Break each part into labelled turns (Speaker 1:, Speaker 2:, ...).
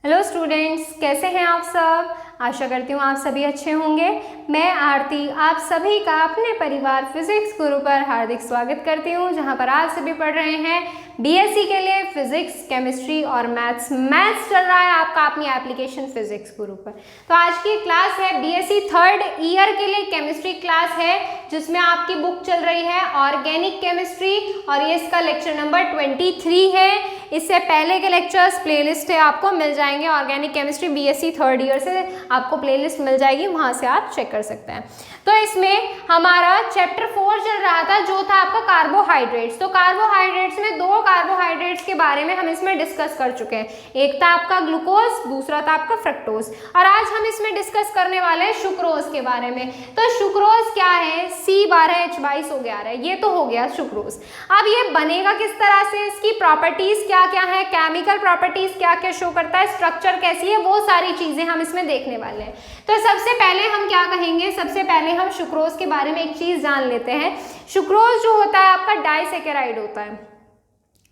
Speaker 1: Hello students, कैसे हैं आप सब। आशा करती हूँ आप सभी अच्छे होंगे। मैं आरती आप सभी का अपने परिवार फिजिक्स गुरु पर हार्दिक स्वागत करती हूँ, जहाँ पर आप सभी पढ़ रहे हैं बीएससी के लिए फिजिक्स, केमिस्ट्री और मैथ्स चल रहा है आपका अपनी एप्लीकेशन फिजिक्स गुरु पर। तो आज की क्लास है बीएससी थर्ड ईयर के लिए केमिस्ट्री क्लास है, जिसमें आपकी बुक चल रही है ऑर्गेनिक केमिस्ट्री और ये इसका लेक्चर नंबर 23 है। इससे पहले के लेक्चर्स प्लेलिस्ट है आपको मिल जाएंगे, organic chemistry BSc third year से आपको प्लेलिस्ट मिल जाएगी, वहां से आप चेक कर सकते हैं। तो इसमें हमारा चैप्टर 4 चल रहा था, जो था आपका कार्बोहाइड्रेट्स। तो कार्बोहाइड्रेट्स में दो कार्बोहाइड्रेट्स के बारे में हम इसमें डिस्कस कर चुके हैं, एक था आपका ग्लूकोज, दूसरा था आपका फ्रक्टोज। और आज हम इसमें डिस्कस करने वाले हैं सुक्रोज के बारे में। तो सुक्रोज क्या है, C12H22O11, ये तो हो गया सुक्रोज। अब ये बनेगा किस तरह से, इसकी प्रॉपर्टीज क्या क्या है, केमिकल प्रॉपर्टीज क्या क्या शो करता है, स्ट्रक्चर कैसी है, वो सारी चीजें हम इसमें देखने वाले हैं। तो सबसे पहले हम क्या कहेंगे, सबसे पहले हम सुक्रोज के बारे में एक चीज जान लेते हैं। सुक्रोज जो होता है आपका डाइसैकेराइड होता है।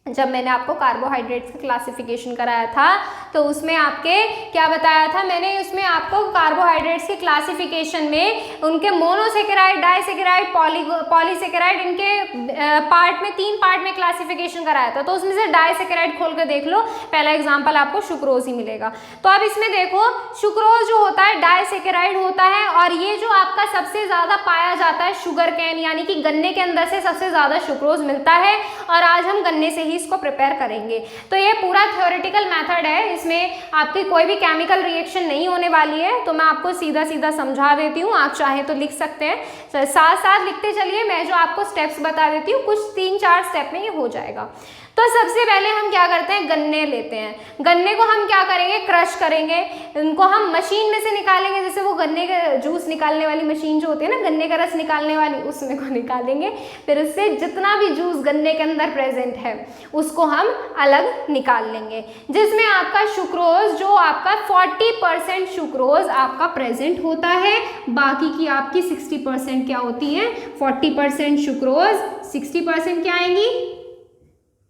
Speaker 1: जब मैंने आपको कार्बोहाइड्रेट्स का क्लासिफिकेशन कराया था तो उसमें आपके क्या बताया था मैंने, उसमें आपको कार्बोहाइड्रेट्स के क्लासिफिकेशन में उनके मोनोसेकेराइड, डाइसेकेराइड, पॉलीसेकेराइड, इनके पार्ट में 3 पार्ट में क्लासिफिकेशन कराया था। तो उसमें से डाइसेकेराइड खोल कर देख लो, पहला एग्जाम्पल आपको सुक्रोज ही मिलेगा। तो अब इसमें देखो, सुक्रोज जो होता है डाइसेकेराइड होता है, और ये जो आपका सबसे ज्यादा पाया जाता है शुगर कैन, यानी कि गन्ने के अंदर से सबसे ज्यादा सुक्रोज मिलता है, और आज हम गन्ने से ही इसको प्रिपेयर करेंगे। तो ये पूरा थ्योरेटिकल मेथड है, इसमें आपकी कोई भी केमिकल रिएक्शन नहीं होने वाली है। तो मैं आपको सीधा सीधा समझा देती हूँ, आप चाहे तो लिख सकते हैं, साथ साथ लिखते चलिए। मैं जो आपको स्टेप्स बता देती हूँ, कुछ 3-4 स्टेप में ये हो जाएगा। तो सबसे पहले हम क्या करते हैं, गन्ने लेते हैं। गन्ने को हम क्या करेंगे, क्रश करेंगे, उनको हम मशीन में से निकालेंगे, जैसे वो गन्ने का जूस निकालने वाली मशीन जो होती है ना, गन्ने का रस निकालने वाली, उसमें को निकालेंगे। फिर उससे जितना भी जूस गन्ने के अंदर प्रेजेंट है उसको हम अलग निकाल लेंगे, जिसमें आपका सुक्रोज, जो आपका 40% सुक्रोज आपका प्रेजेंट होता है, बाकी की आपकी 60% क्या होती है, 40% सुक्रोज, 60% क्या आएंगी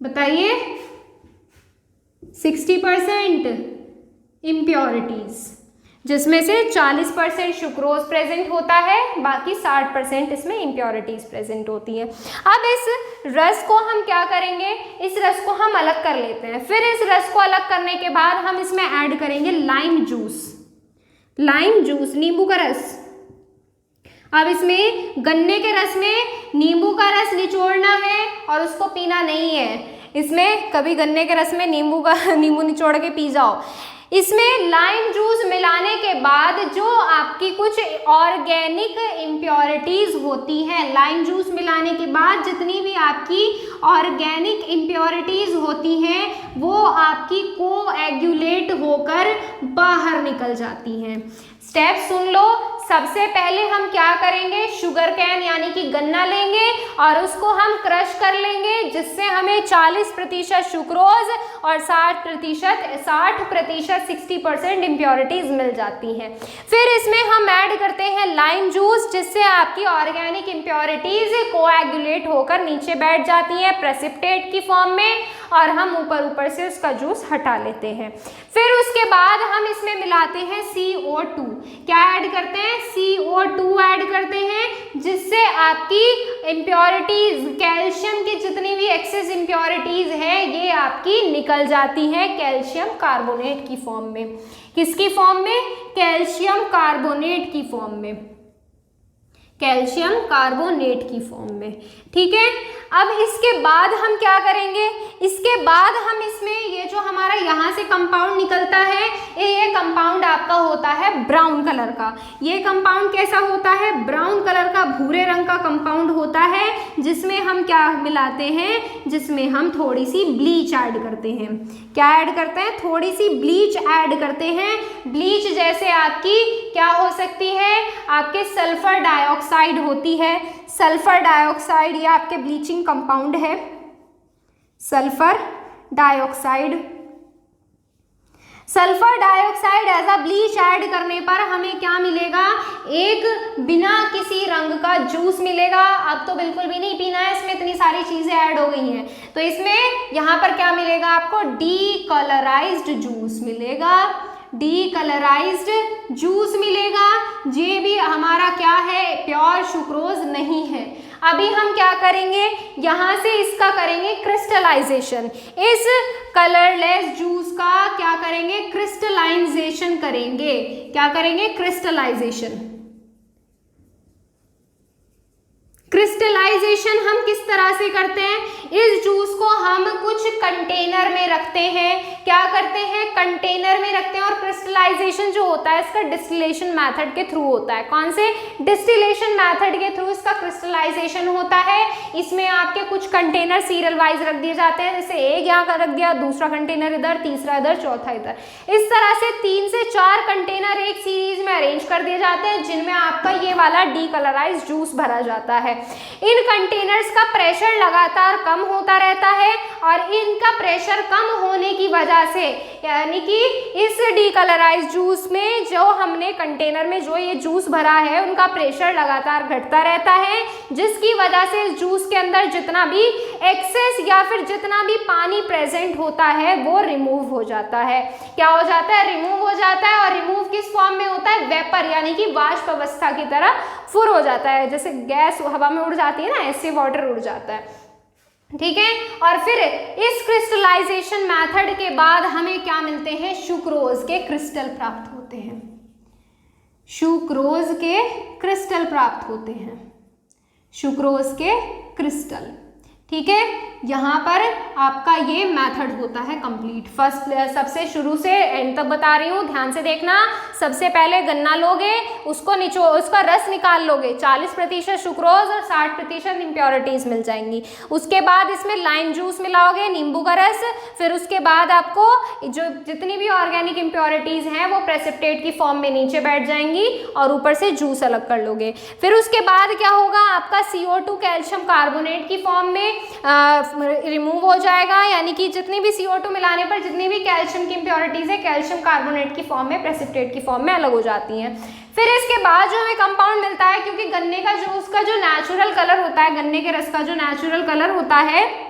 Speaker 1: बताइए, 60% इम्प्योरिटीज, जिसमें से 40% सुक्रोज प्रेजेंट होता है, बाकी 60% इसमें इम्प्योरिटीज प्रेजेंट होती है। अब इस रस को हम क्या करेंगे, इस रस को हम अलग कर लेते हैं। फिर इस रस को अलग करने के बाद हम इसमें ऐड करेंगे लाइम जूस, नींबू का रस। अब इसमें गन्ने के रस में नींबू का रस निचोड़ना है और उसको पीना नहीं है। इसमें कभी गन्ने के रस में नींबू निचोड़ के पी जाओ। इसमें लाइम जूस मिलाने के बाद जो आपकी कुछ ऑर्गेनिक इम्प्योरिटीज होती हैं, लाइम जूस मिलाने के बाद जितनी भी आपकी ऑर्गेनिक इम्प्योरिटीज होती हैं, वो आपकी कोएगुलेट होकर बाहर निकल जाती हैं। स्टेप सुन लो। सबसे पहले हम क्या करेंगे, शुगर कैन यानी कि गन्ना लेंगे और उसको हम क्रश कर लेंगे, जिससे हमें 40% सुक्रोज और 60% 60% इम्प्योरिटीज मिल जाती हैं। फिर इसमें हम ऐड करते हैं लाइम जूस, जिससे आपकी ऑर्गेनिक इम्प्योरिटीज कोएगुलेट होकर नीचे बैठ जाती हैं प्रेसिपिटेट की फॉर्म में, और हम ऊपर से उसका जूस हटा लेते हैं। फिर उसके बाद हम इसमें मिलाते हैं CO2। क्या ऐड करते हैं, CO2 ऐड करते हैं, जिससे आपकी इम्प्योरिटीज, कैल्शियम की जितनी भी एक्सेस इम्प्योरिटीज है, ये आपकी निकल जाती है कैल्शियम कार्बोनेट की फॉर्म में। किसकी फॉर्म में, कैल्शियम कार्बोनेट की फॉर्म में, कैल्शियम कार्बोनेट की फॉर्म में। ठीक है। अब इसके बाद हम क्या करेंगे, इसके बाद हम इसमें ये जो हमारा यहाँ से कंपाउंड निकलता है, ये कंपाउंड आपका होता है ब्राउन कलर का। ये कंपाउंड कैसा होता है, ब्राउन कलर का, भूरे रंग का कंपाउंड होता है, जिसमें हम क्या मिलाते हैं, जिसमें हम थोड़ी सी ब्लीच ऐड करते हैं। क्या ऐड करते हैं, थोड़ी सी ब्लीच ऐड करते हैं। ब्लीच जैसे आपकी क्या हो सकती है, आपके सल्फर डाइऑक्साइड होती है। सल्फर डाइऑक्साइड ये आपके ब्लीचिंग कंपाउंड है, sulphur dioxide. Sulphur dioxide as a bleach add करने पर हमें क्या मिलेगा, एक बिना किसी रंग का जूस मिलेगा। अब तो बिल्कुल भी नहीं पीना है, इसमें इतनी सारी चीजें ऐड हो गई हैं। तो इसमें यहाँ पर क्या मिलेगा आपको, डीकलराइज्ड जूस मिलेगा, डीकलराइज्ड जूस मिलेगा। ये भी हमारा क्या है, प्योर सुक्रोज नहीं है। अभी हम क्या करेंगे, यहाँ से इसका करेंगे क्रिस्टलाइजेशन। इस कलरलेस जूस का क्या करेंगे, क्रिस्टलाइजेशन करेंगे। क्या करेंगे, क्रिस्टलाइजेशन। क्रिस्टलाइजेशन हम किस तरह से करते हैं, इस जूस को हम कुछ कंटेनर में रखते हैं। क्या करते हैं, कंटेनर में रखते हैं। और क्रिस्टलाइजेशन जो होता है इसका डिस्टिलेशन मेथड के थ्रू होता है। कौन से, डिस्टिलेशन मेथड के थ्रू इसका क्रिस्टलाइजेशन होता है। इसमें आपके कुछ कंटेनर सीरियल वाइज रख दिए जाते हैं, जैसे एक यहाँ का रख दिया, दूसरा कंटेनर इधर, तीसरा इधर, चौथा इधर। इस तरह से 3 से 4 कंटेनर एक सीरीज में अरेंज कर दिए जाते हैं, जिनमें आपका ये वाला डीकलराइज्ड जूस भरा जाता है। इन कंटेनर्स का प्रेशर लगातार कम होता रहता है और इनका प्रेशर कम होने की वजह से, यानी कि इस डीकलराइज्ड जूस में जो हमने कंटेनर में जो ये जूस भरा है उनका प्रेशर लगातार घटता रहता है, जिसकी वजह से इस जूस के अंदर जितना भी एक्सेस या फिर जितना भी पानी प्रेजेंट होता है वो रिमूव हो जाता है। क्या हो जाता है, रिमूव हो जाता है। और रिमूव किस फॉर्म में होता है, वेपर, यानी कि वाष्प अवस्था की तरह फुर हो जाता है। जैसे गैस हवा में उड़ जाती है ना, ऐसे वाटर उड़ जाता है, ठीक है। और फिर इस क्रिस्टलाइजेशन मेथड के बाद हमें क्या मिलते हैं, सुक्रोज के क्रिस्टल प्राप्त होते हैं। सुक्रोज के क्रिस्टल प्राप्त होते हैं, सुक्रोज के क्रिस्टल, ठीक है। यहाँ पर आपका ये मेथड होता है कंप्लीट। फर्स्ट सबसे शुरू से एंड तक बता रही हूँ, ध्यान से देखना। सबसे पहले गन्ना लोगे, उसको उसका रस निकाल लोगे, 40% सुक्रोज और 60% इम्प्योरिटीज मिल जाएंगी। उसके बाद इसमें लाइम जूस मिलाओगे, नींबू का रस। फिर उसके बाद आपको जो जितनी भी ऑर्गेनिक इम्प्योरिटीज हैं वो प्रेसिपिटेट की फॉर्म में नीचे बैठ जाएंगी और ऊपर से जूस अलग कर लोगे। फिर उसके बाद क्या होगा, आपका CO2 कैल्शियम कार्बोनेट की फॉर्म में रिमूव हो जाएगा, यानी कि जितनी भी CO2 मिलाने पर जितनी भी कैल्शियम की इम्प्योरिटीज है कैल्शियम कार्बोनेट की फॉर्म में, प्रेसिपिटेट की फॉर्म में अलग हो जाती हैं। फिर इसके बाद जो हमें कंपाउंड मिलता है, क्योंकि गन्ने का जो उसका जो नेचुरल कलर होता है, गन्ने के रस का जो नेचुरल कलर होता है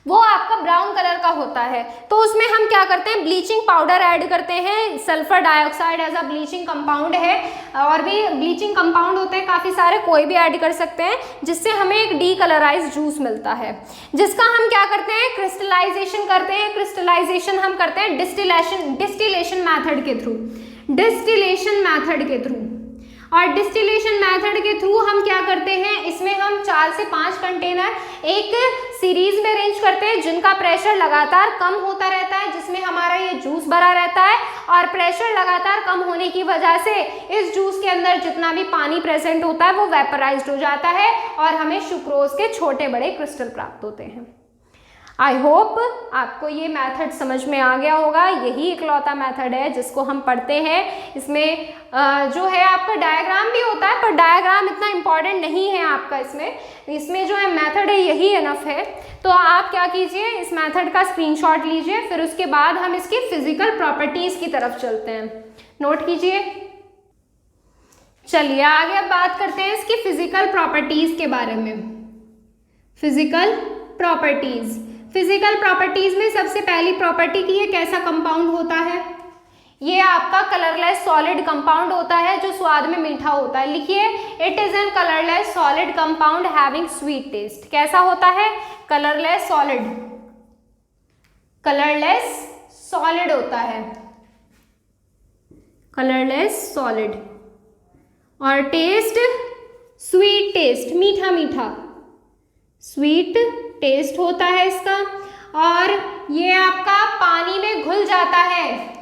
Speaker 1: वो आपका ब्राउन कलर का होता है, तो उसमें हम क्या करते हैं, ब्लीचिंग पाउडर ऐड करते हैं। Sulphur dioxide as a bleaching compound है, और भी ब्लीचिंग कंपाउंड होते हैं काफ़ी सारे, कोई भी ऐड कर सकते हैं, जिससे हमें एक डीकलराइज्ड जूस मिलता है, जिसका हम क्या करते हैं, क्रिस्टलाइजेशन करते हैं। क्रिस्टलाइजेशन हम करते हैं डिस्टिलेशन मैथड के थ्रू, डिस्टिलेशन मैथड के थ्रू। और डिस्टिलेशन मेथड के थ्रू हम क्या करते हैं, इसमें हम 4 से 5 कंटेनर एक सीरीज में अरेंज करते हैं, जिनका प्रेशर लगातार कम होता रहता है, जिसमें हमारा ये जूस भरा रहता है। और प्रेशर लगातार कम होने की वजह से इस जूस के अंदर जितना भी पानी प्रेजेंट होता है वो वेपराइज्ड हो जाता है और हमें सुक्रोज के छोटे बड़े क्रिस्टल प्राप्त होते हैं। आई होप आपको ये मेथड समझ में आ गया होगा। यही इकलौता मेथड है जिसको हम पढ़ते हैं। इसमें जो है आपका डायग्राम भी होता है, पर डायग्राम इतना इम्पॉर्टेंट नहीं है आपका। इसमें जो है मेथड है यही इनफ है। तो आप क्या कीजिए, इस मेथड का स्क्रीनशॉट लीजिए, फिर उसके बाद हम इसकी फिजिकल प्रॉपर्टीज़ की तरफ चलते हैं। नोट कीजिए। चलिए आगे अब बात करते हैं इसकी फिजिकल प्रॉपर्टीज़ के बारे में। फिजिकल प्रॉपर्टीज़, फिजिकल प्रॉपर्टीज में सबसे पहली प्रॉपर्टी की ये कैसा कंपाउंड होता है, ये आपका कलरलेस सॉलिड कंपाउंड होता है जो स्वाद में मीठा होता है। लिखिए, it is an colourless solid compound having sweet taste. कैसा होता है, कलरलेस सॉलिड, कलरलेस सॉलिड होता है, कलरलेस सॉलिड। और टेस्ट, स्वीट टेस्ट, मीठा मीठा, स्वीट टेस्ट होता है इसका। और ये आपका पानी में घुल जाता है।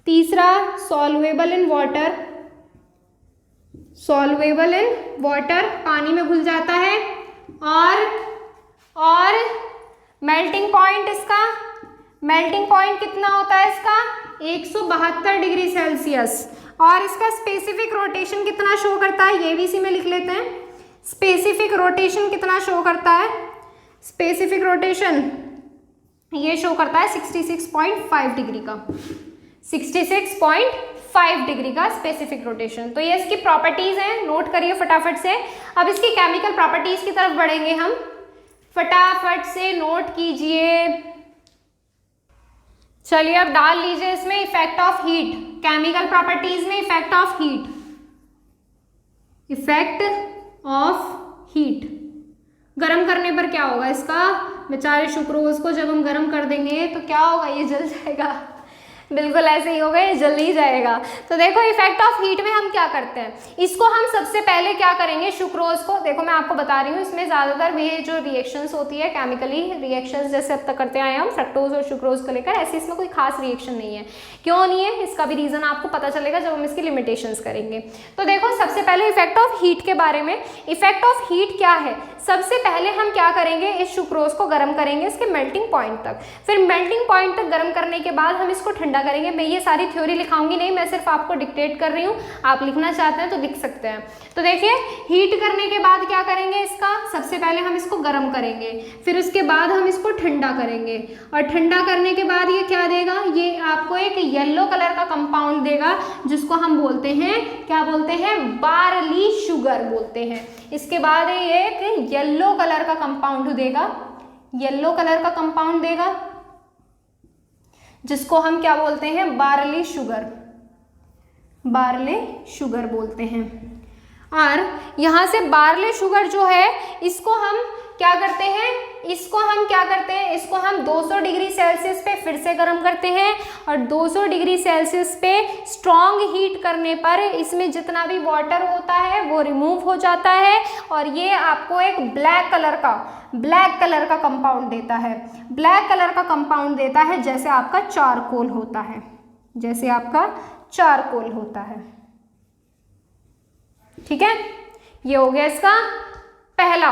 Speaker 1: तीसरा, solvable in water, solvable in water, पानी में घुल जाता है। और मेल्टिंग पॉइंट, इसका मेल्टिंग पॉइंट कितना होता है इसका, 172 डिग्री सेल्सियस। और इसका स्पेसिफिक रोटेशन कितना शो करता है, ये भी इसी में लिख लेते हैं। स्पेसिफिक रोटेशन कितना शो करता है, स्पेसिफिक रोटेशन ये शो करता है 66.5 डिग्री का। 66.5 डिग्री का स्पेसिफिक रोटेशन। तो ये इसकी प्रॉपर्टीज हैं, नोट करिए फटाफट से। अब इसकी केमिकल प्रॉपर्टीज की तरफ बढ़ेंगे हम, फटाफट से नोट कीजिए। चलिए अब डाल लीजिए इसमें effect of heat, chemical properties में effect of heat, effect of heat. गरम करने पर क्या होगा इसका, बेचारे सुक्रोज को जब हम गरम कर देंगे तो क्या होगा, ये जल जाएगा। बिल्कुल ऐसे ही होगा, ये जल ही जाएगा। तो देखो इफेक्ट ऑफ हीट में हम क्या करते हैं, इसको हम सबसे पहले क्या करेंगे, सुक्रोज को, देखो मैं आपको बता रही हूँ, इसमें ज़्यादातर ये जो रिएक्शंस होती है केमिकली रिएक्शंस जैसे अब तक करते आए हम फ्रक्टोज और सुक्रोज को लेकर, ऐसे इसमें कोई खास रिएक्शन नहीं है। क्यों नहीं है, इसका भी रीज़न आपको पता चलेगा जब हम इसकी लिमिटेशंस करेंगे। तो देखो सबसे पहले इफेक्ट ऑफ हीट के बारे में, इफेक्ट ऑफ हीट क्या है, सबसे पहले हम क्या करेंगे, इस सुक्रोज को गर्म करेंगे इसके मेल्टिंग पॉइंट तक, फिर मेल्टिंग पॉइंट तक गर्म करने के बाद हम इसको ठंडा करेंगे। मैं ये सारी थ्योरी लिखाऊंगी नहीं, मैं सिर्फ आपको डिक्टेट कर रही हूँ, आप लिखना चाहते हैं तो लिख सकते हैं। तो देखिए हीट करने के बाद क्या करेंगे, इसका सबसे पहले हम इसको गर्म करेंगे, फिर उसके बाद हम इसको ठंडा करेंगे, और ठंडा करने के बाद ये क्या देगा, ये आपको एक येलो कलर का कंपाउंड देगा जिसको हम बोलते हैं, क्या बोलते हैं, बार्ली शुगर बोलते हैं। इसके बाद ये एक येलो कलर का कंपाउंड देगा, येलो कलर का कंपाउंड देगा जिसको हम क्या बोलते हैं, बार्ली शुगर, बार्ले शुगर बोलते हैं। और यहाँ से बार्ले शुगर जो है इसको हम क्या करते हैं, इसको हम 200 डिग्री सेल्सियस पे फिर से गर्म करते हैं, और 200 डिग्री सेल्सियस पे स्ट्रॉन्ग हीट करने पर इसमें जितना भी वाटर होता है वो रिमूव हो जाता है, और ये आपको एक ब्लैक कलर का कंपाउंड देता है, ब्लैक कलर का कंपाउंड देता है, जैसे आपका चारकोल होता है, जैसे आपका चारकोल होता है। ठीक है, ये हो गया इसका पहला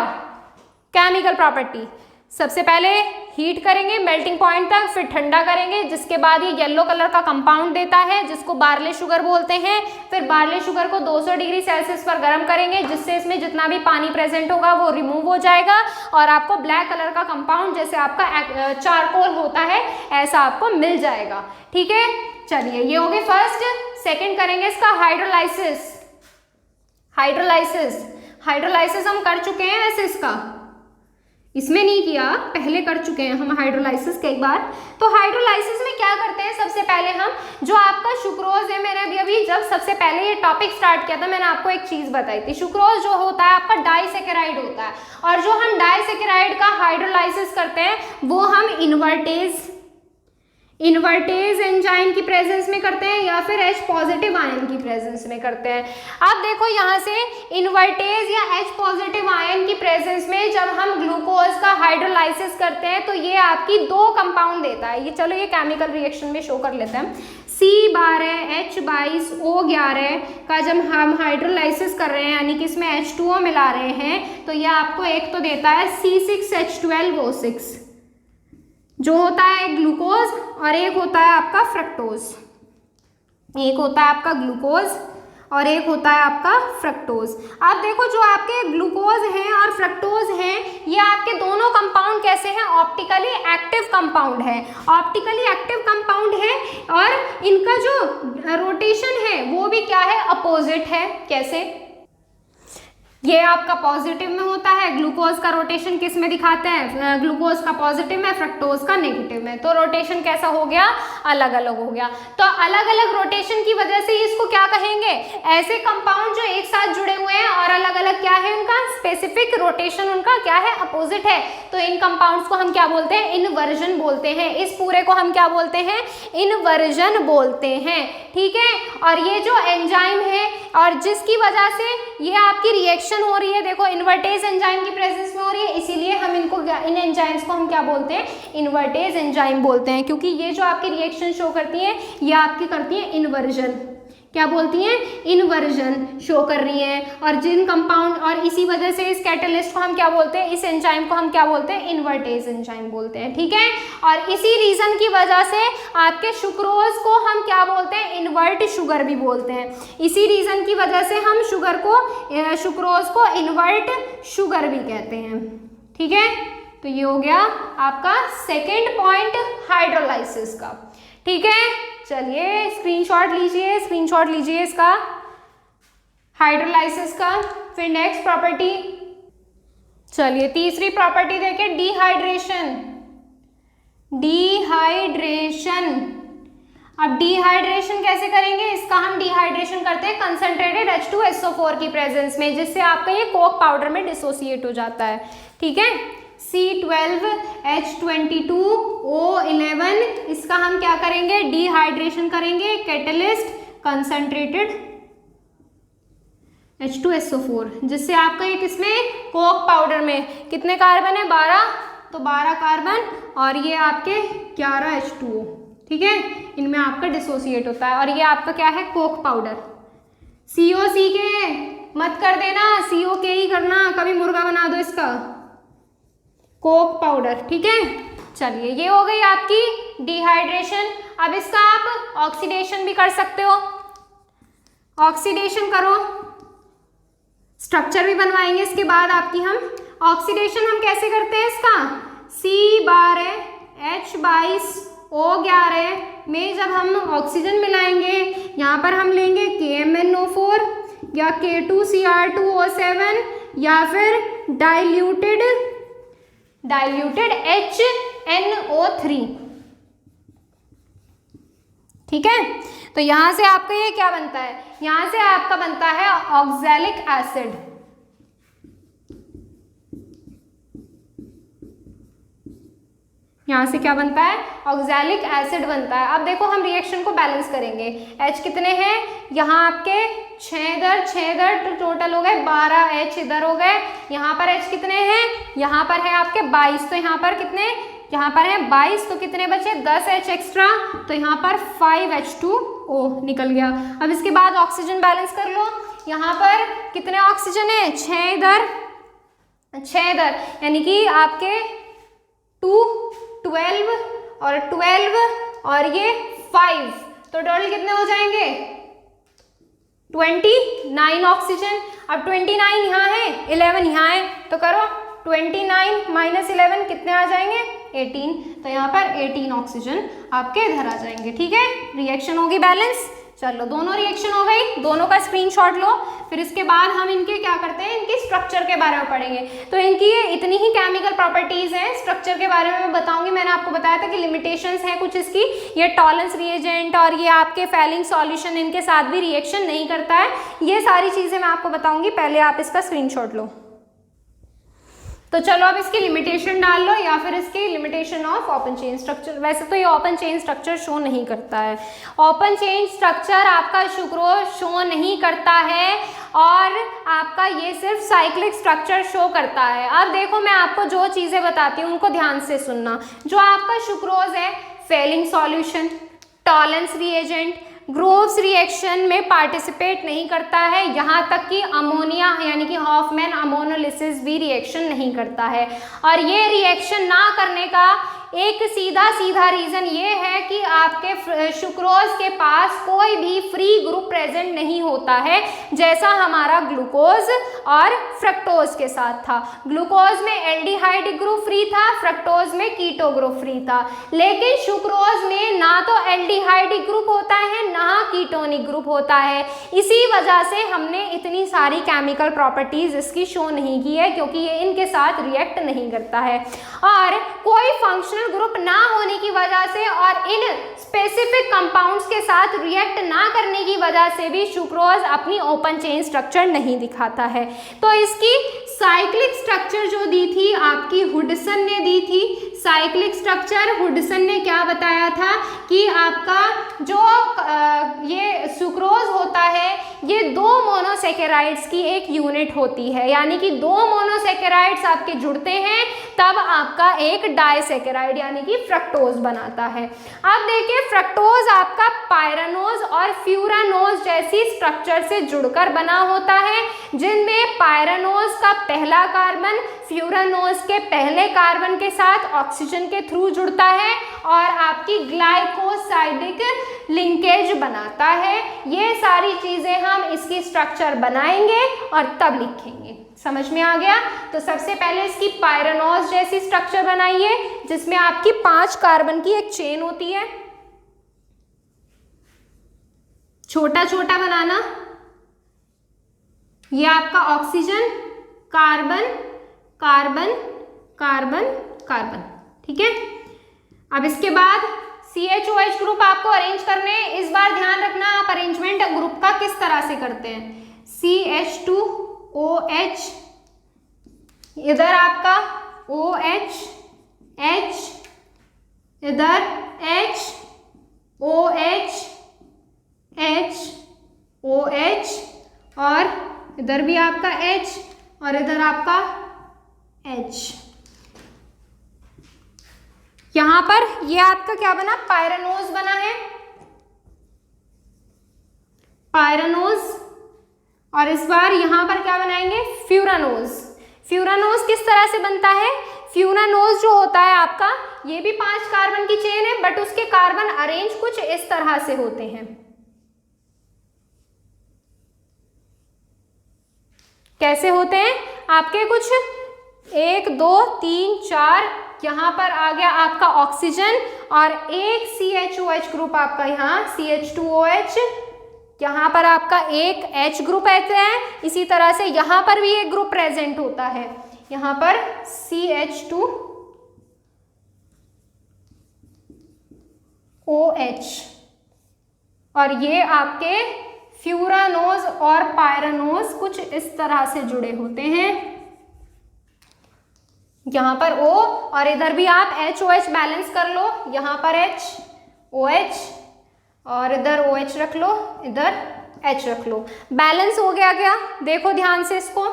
Speaker 1: केमिकल प्रॉपर्टी। सबसे पहले हीट करेंगे मेल्टिंग पॉइंट तक, फिर ठंडा करेंगे, जिसके बाद ये येलो कलर का कंपाउंड देता है जिसको बार्ले शुगर बोलते हैं। फिर बार्ले शुगर को 200 डिग्री सेल्सियस पर गर्म करेंगे, जिससे इसमें जितना भी पानी प्रेजेंट होगा वो रिमूव हो जाएगा, और आपको ब्लैक कलर का कंपाउंड जैसे आपका चारकोल होता है ऐसा आपको मिल जाएगा। ठीक है, चलिए ये हो गए फर्स्ट। सेकेंड करेंगे इसका हाइड्रोलाइसिस। हाइड्रोलाइसिस हम कर चुके हैं वैसे, इसका इसमें नहीं किया, पहले कर चुके हैं हम हाइड्रोलाइसिस कई बार। तो हाइड्रोलाइसिस में क्या करते हैं, सबसे पहले हम जो आपका सुक्रोज है, मैंने अभी जब सबसे पहले ये टॉपिक स्टार्ट किया था मैंने आपको एक चीज बताई थी, सुक्रोज जो होता है आपका डाइसैकेराइड होता है, और जो हम डाइसैकेराइड का हाइड्रोलाइसिस करते हैं वो हम इन्वर्टेज एंजाइम की प्रेजेंस में करते हैं या फिर H पॉजिटिव आयन की प्रेजेंस में करते हैं। अब देखो यहाँ से इन्वर्टेज या H पॉजिटिव आयन की प्रेजेंस में जब हम ग्लूकोज का हाइड्रोलाइसिस करते हैं तो ये आपकी दो कंपाउंड देता है। ये चलो ये केमिकल रिएक्शन में शो कर लेते हैं। C12H22O11 का जब हम हाइड्रोलाइसिस कर रहे हैं यानी कि इसमें H2O मिला रहे हैं तो ये आपको एक तो देता है C6H12O6 जो होता है ग्लूकोज, और एक होता है आपका फ्रक्टोज। एक होता है आपका ग्लूकोज और एक होता है आपका फ्रक्टोज। अब देखो जो आपके ग्लूकोज हैं और फ्रक्टोज हैं ये आपके दोनों कंपाउंड कैसे हैं, ऑप्टिकली एक्टिव कंपाउंड है, ऑप्टिकली एक्टिव कंपाउंड है, और इनका जो रोटेशन है वो भी क्या है, अपोजिट है। कैसे, ये आपका पॉजिटिव में होता है, ग्लूकोज का रोटेशन किस में दिखाते हैं, ग्लूकोज का पॉजिटिव में, फ्रक्टोज का नेगेटिव में। तो रोटेशन कैसा हो गया, अलग अलग हो गया। तो अलग अलग रोटेशन की वजह से इसको क्या कहेंगे, ऐसे कंपाउंड जो एक साथ जुड़े हुए हैं और अलग अलग क्या है उनका स्पेसिफिक रोटेशन उनका क्या है, अपोजिट है। तो इन कंपाउंड्स को हम क्या बोलते हैं, इनवर्जन बोलते हैं। इस पूरे को हम क्या बोलते हैं, इनवर्जन बोलते हैं। ठीक है, और ये जो एंजाइम है और जिसकी वजह से ये आपकी रिएक्शन हो रही है, देखो इन्वर्टेज एंजाइम की प्रेजेंस में हो रही है, इसीलिए हम इनको इन एंजाइम्स को हम क्या बोलते हैं, इन्वर्टेज एंजाइम बोलते हैं, क्योंकि ये जो आपकी रिएक्शन शो करती है ये आपकी करती है इन्वर्जन। क्या बोलती हैं, इन्वर्जन शो कर रही हैं। और जिन कंपाउंड और इसी वजह से इस कैटलिस्ट को हम क्या बोलते हैं, इस एंजाइम को हम क्या बोलते हैं, इन्वर्टेज एंजाइम बोलते हैं। ठीक है, और इसी रीजन की वजह से आपके सुक्रोज को हम क्या बोलते हैं, इन्वर्ट शुगर भी बोलते हैं। इसी रीजन की वजह से हम शुगर को, सुक्रोज को इन्वर्ट शुगर भी कहते हैं। ठीक है, तो ये हो गया आपका सेकेंड पॉइंट हाइड्रोलाइसिस का। ठीक है, चलिए स्क्रीनशॉट लीजिए इसका हाइड्रोलाइसिस का। फिर नेक्स्ट प्रॉपर्टी, चलिए तीसरी प्रॉपर्टी देखिए, डिहाइड्रेशन। अब डिहाइड्रेशन कैसे करेंगे, इसका हम डिहाइड्रेशन करते हैं कंसंट्रेटेड H2SO4 की प्रेजेंस में, जिससे आपका ये कोक पाउडर में डिसोसिएट हो जाता है। ठीक है, C12H22O11, इसका हम क्या करेंगे, डिहाइड्रेशन करेंगे, कैटलिस्ट कंसंट्रेटेड H2SO4, जिससे आपका ये किसमें, कोक पाउडर में कितने कार्बन है, 12, तो 12 कार्बन और ये आपके 11 H2O। ठीक है, इनमें आपका डिसोसिएट होता है और ये आपका क्या है, कोक पाउडर। COCK मत कर देना, COK ही करना, कभी मुर्गा बना दो इसका, कोक पाउडर। ठीक है, चलिए ये हो गई आपकी डिहाइड्रेशन। अब इसका आप ऑक्सीडेशन भी कर सकते हो, ऑक्सीडेशन करो, स्ट्रक्चर भी बनवाएंगे इसके बाद आपकी हम। ऑक्सीडेशन हम कैसे करते हैं इसका, C12H22O11 में जब हम ऑक्सीजन मिलाएंगे, यहाँ पर हम लेंगे KMnO4 या K2Cr2O7 या फिर डाइल्यूटेड HNO3। ठीक है, तो यहां से आपका ये क्या बनता है, यहां से आपका बनता है ऑक्सैलिक एसिड। यहां से क्या बनता है, ऑक्सैलिक एसिड बनता है। अब देखो हम रिएक्शन को बैलेंस करेंगे। H कितने हैं, यहाँ आपके 6 इधर तो टोटल हो गए 12 H इधर हो गए। यहाँ पर H कितने हैं, यहाँ पर है आपके 22, तो यहाँ पर कितने, यहाँ पर है 22, तो कितने बचे 10 H एक्स्ट्रा, तो यहाँ पर 5 H2O निकल गया। अब इसके बाद ऑक्सीजन बैलेंस कर लो। यहाँ पर कितने ऑक्सीजन है, 6 इधर यानी कि आपके 2 12 और ये 5, तो टोटल कितने हो जाएंगे 29 ऑक्सीजन। अब 29 यहाँ है, 11 यहाँ है, तो करो 29 माइनस 11 कितने आ जाएंगे 18, तो यहाँ पर 18 ऑक्सीजन आपके इधर आ जाएंगे। ठीक है, रिएक्शन होगी बैलेंस। चलो दोनों रिएक्शन हो गई, दोनों का स्क्रीनशॉट लो। फिर इसके बाद हम इनके क्या करते हैं, इनके स्ट्रक्चर के बारे में पढ़ेंगे। तो इनकी ये इतनी ही केमिकल प्रॉपर्टीज हैं, स्ट्रक्चर के बारे में मैं बताऊंगी। मैंने आपको बताया था कि लिमिटेशंस हैं कुछ इसकी, ये टॉलरेंस रिएजेंट और ये आपके फैलिंग सॉल्यूशन, इनके साथ भी रिएक्शन नहीं करता है। ये सारी चीजें मैं आपको बताऊंगी, पहले आप इसका स्क्रीनशॉट लो। तो चलो अब इसकी लिमिटेशन डाल लो या फिर इसकी limitation of open chain structure. वैसे तो ये ओपन चेन स्ट्रक्चर शो नहीं करता है, ओपन चेन स्ट्रक्चर आपका सुक्रोज शो नहीं करता है और आपका ये सिर्फ साइक्लिक स्ट्रक्चर शो करता है। अब देखो मैं आपको जो चीज़ें बताती हूँ उनको ध्यान से सुनना। जो आपका सुक्रोज है, Fehling solution, Tollens reagent, Groves reaction में पार्टिसिपेट नहीं करता है, यहाँ तक कि अमोनिया यानी कि हॉफमैन अमोनोलिसिस भी रिएक्शन नहीं करता है। और ये रिएक्शन ना करने का एक सीधा रीज़न ये है कि आपके सुक्रोज के पास कोई भी फ्री ग्रुप प्रेजेंट नहीं होता है, जैसा हमारा ग्लूकोज और फ्रक्टोज के साथ था। ग्लूकोज में एल्डिहाइड ग्रुप फ्री था, फ्रक्टोज में कीटो ग्रुप फ्री था, लेकिन सुक्रोज में ना तो एल्डिहाइड ग्रुप होता है ना कीटोनिक ग्रुप होता है। इसी वजह से हमने इतनी सारी केमिकल प्रॉपर्टीज इसकी शो नहीं की है, क्योंकि ये इनके साथ रिएक्ट नहीं करता है। और कोई फंक्शनल ग्रुप ना होने की वजह से और इन स्पेसिफिक कंपाउंड्स के साथ रिएक्ट ना करने की वजह से भी सुक्रोज अपनी ओपन चेन स्ट्रक्चर नहीं दिखाता है। तो इसकी साइक्लिक स्ट्रक्चर जो दी थी आपकी हुडसन ने दी थी। साइक्लिक स्ट्रक्चर हुडसन ने क्या बताया था कि आपका जो ये सुक्रोज होता है ये 2 मोनोसेकेराइड्स की एक यूनिट होती है, यानी कि 2 मोनोसेकेराइड्स आपके जुड़ते हैं तब आपका एक डाइसेकेराइड यानी कि फ्रक्टोज बनाता है। अब देखिए फ्रक्टोज आपका पायरानोज और फ्यूरानोज जैसी स्ट्रक्चर से जुड़कर बना होता है, जिनमें पायरानोज का पहला कार्बन फ्यूरानोज के पहले कार्बन के साथ ऑक्सीजन के थ्रू जुड़ता है और आपकी ग्लाइकोसाइडिक लिंकेज बनाता है। ये सारी चीजें हम इसकी स्ट्रक्चर बनाएंगे और तब लिखेंगे। समझ में आ गया? तो सबसे पहले इसकी पायरानोज जैसी स्ट्रक्चर बनाइए, जिसमें आपकी 5 कार्बन की एक चेन होती है। छोटा छोटा बनाना, ये आपका oxygen, carbon carbon carbon carbon, ठीक है। अब इसके बाद CHOH ग्रुप आपको अरेंज करने हैं। इस बार ध्यान रखना आप अरेंजमेंट ग्रुप का किस तरह से करते हैं। CH2OH, इधर आपका OH, H, इधर H, OH, H, OH, और इधर भी आपका H और इधर आपका H। यहां पर ये आपका क्या बना, पायरानोज बना है, पायरानोज। और इस बार यहां पर क्या बनाएंगे, फ्यूरानोज। फ्यूरानोज किस तरह से बनता है, फ्यूरानोज जो होता है आपका, ये भी 5 कार्बन की चेन है, बट उसके कार्बन अरेंज कुछ इस तरह से होते हैं। कैसे होते हैं आपके, कुछ 1 2 3 4, यहां पर आ गया आपका ऑक्सीजन और एक CHOH ग्रुप आपका यहाँ CH2OH, यहाँ पर आपका एक H ग्रुप ऐसे है। इसी तरह से यहाँ पर भी एक ग्रुप प्रेजेंट होता है, यहाँ पर CH2OH, और ये आपके फ्यूरानोज और पायरानोज कुछ इस तरह से जुड़े होते हैं। यहाँ पर O और इधर भी आप HOH बैलेंस कर लो, यहाँ पर HOH और इधर OH रख लो, इधर H रख लो। बैलेंस हो गया क्या, देखो ध्यान से, इसको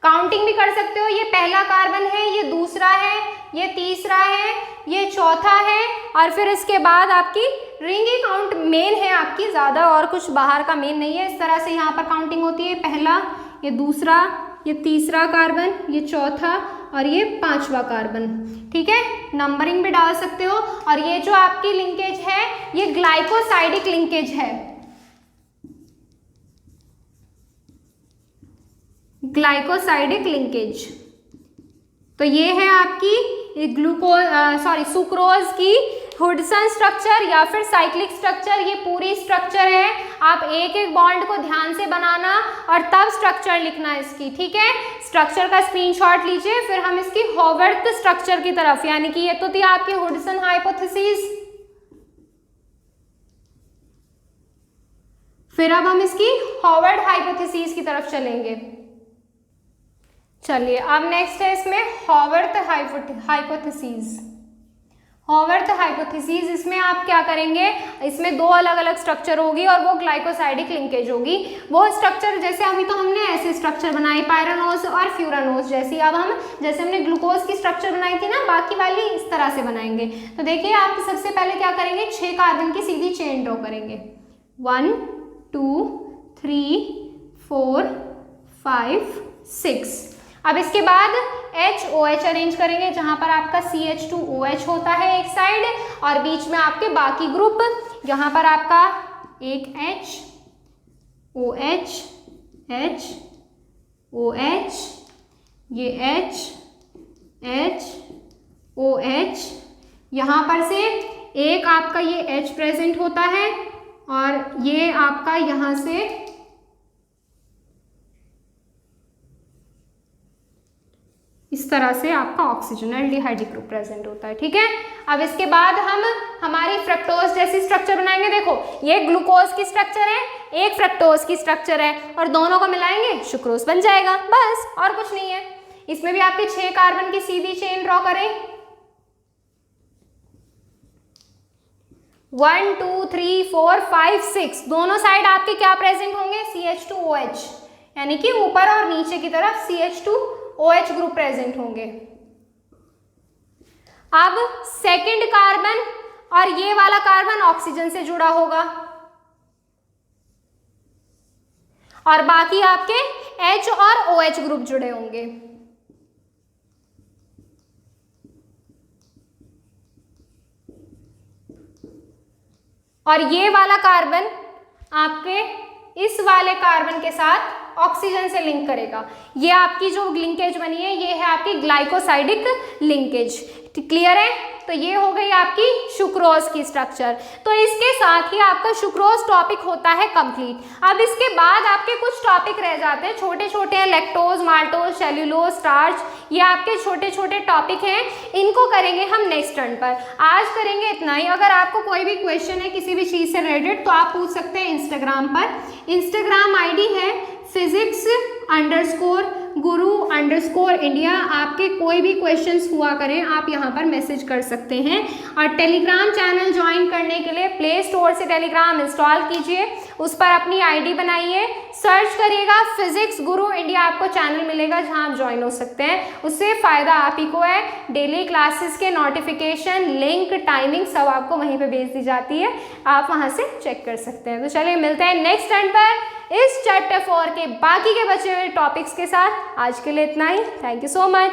Speaker 1: काउंटिंग भी कर सकते हो। ये पहला कार्बन है, ये दूसरा है, ये तीसरा है, ये चौथा है, और फिर इसके बाद आपकी रिंग ही काउंट मेन है आपकी, ज्यादा और कुछ बाहर का मेन नहीं है। इस तरह से यहाँ पर काउंटिंग होती है, पहला, ये दूसरा, ये तीसरा कार्बन, ये चौथा और ये 5वां कार्बन, ठीक है। नंबरिंग भी डाल सकते हो। और ये जो आपकी लिंकेज है ये ग्लाइकोसाइडिक लिंकेज है, ग्लाइकोसाइडिक लिंकेज। तो ये है आपकी सुक्रोज की हुडसन स्ट्रक्चर या फिर साइक्लिक स्ट्रक्चर। ये पूरी स्ट्रक्चर है, आप एक एक बॉन्ड को ध्यान से बनाना और तब स्ट्रक्चर लिखना इसकी, ठीक है। स्ट्रक्चर का स्क्रीनशॉट लीजिए, फिर हम इसकी हॉवर्थ स्ट्रक्चर की तरफ, यानी कि ये तो थी आपकी हुडसन हाइपोथेसिस, फिर अब हम इसकी हॉवर्ड हाइपोथेसिस की तरफ चलेंगे। चलिए अब नेक्स्ट है इसमें हॉवर्थ हाइपोथेसिस। हॉवर्थ हाइपोथेसिस, इसमें आप क्या करेंगे, इसमें 2 अलग अलग स्ट्रक्चर होगी और वो ग्लाइकोसाइडिक लिंकेज होगी। वो स्ट्रक्चर जैसे अभी तो हमने ऐसे स्ट्रक्चर बनाई, पायरानोज और फ्यूरानोज जैसी, अब हम जैसे हमने ग्लूकोज की स्ट्रक्चर बनाई थी ना, बाकी वाली इस तरह से बनाएंगे। तो देखिए आप सबसे पहले क्या करेंगे, 6 कार्बन की सीधी चेन ड्रॉ करेंगे, 1 2 3 4 5 6। अब इसके बाद HOH अरेंज करेंगे, जहां पर आपका CH2OH होता है एक साइड, और बीच में आपके बाकी ग्रुप, यहाँ पर आपका एक H, OH, H, OH, ये H, H, OH, यहाँ पर से एक आपका ये H प्रेजेंट होता है, और ये आपका यहाँ से इस तरह से आपका ऑक्सीजन एल्डिहाइड ग्रुप प्रेजेंट होता है, ठीक है। अब इसके बाद हम हमारी फ्रक्टोज जैसी स्ट्रक्चर बनाएंगे। देखो ये ग्लूकोज की स्ट्रक्चर है, एक फ्रक्टोज की स्ट्रक्चर है, और दोनों को मिलाएंगे सुक्रोज बन जाएगा, बस और कुछ नहीं है। इसमें भी आपके 6 कार्बन की सीधी चेन ड्रॉ करें, 1 2 3 4 5 6, दोनों साइड आपके क्या प्रेजेंट होंगे, CH2OH, यानी कि ऊपर और नीचे की तरफ CH2OH ग्रुप प्रेजेंट होंगे। अब सेकंड कार्बन और ये वाला कार्बन ऑक्सीजन से जुड़ा होगा, और बाकी आपके H और OH ग्रुप जुड़े होंगे। और ये वाला कार्बन आपके इस वाले कार्बन के साथ ऑक्सीजन से लिंक करेगा। ये आपकी जो लिंकेज बनी है ये है आपकी ग्लाइकोसाइडिक लिंकेज। क्लियर है? तो ये हो गई आपकी सुक्रोज की स्ट्रक्चर। तो इसके साथ ही आपका सुक्रोज टॉपिक होता है कंप्लीट। अब इसके बाद आपके कुछ टॉपिक रह जाते हैं, छोटे छोटे हैं, लैक्टोज, माल्टोज, सेल्यूलोज, स्टार्च, ये आपके छोटे छोटे टॉपिक हैं, इनको करेंगे हम नेक्स्ट टर्न पर। आज करेंगे इतना ही। अगर आपको कोई भी क्वेश्चन है किसी भी चीज़ से रिलेटेड तो आप पूछ सकते हैं इंस्टाग्राम पर। इंस्टाग्राम आईडी है physics_guru_India। आपके कोई भी क्वेश्चंस हुआ करें आप यहाँ पर मैसेज कर सकते हैं। और टेलीग्राम चैनल ज्वाइन करने के लिए प्ले स्टोर से टेलीग्राम इंस्टॉल कीजिए, उस पर अपनी आईडी बनाइए, सर्च करिएगा फिजिक्स गुरु इंडिया, आपको चैनल मिलेगा जहाँ आप ज्वाइन हो सकते हैं। उससे फ़ायदा आप ही को है। डेली क्लासेस के नोटिफिकेशन, लिंक, टाइमिंग सब आपको वहीं पे भेज दी जाती है, आप वहाँ से चेक कर सकते हैं। तो चलिए मिलते हैं नेक्स्ट टर्न पर इस चैप्टर 4 के बाकी के बचे हुए टॉपिक्स के साथ। आज के लिए इतना ही। Thank you so much.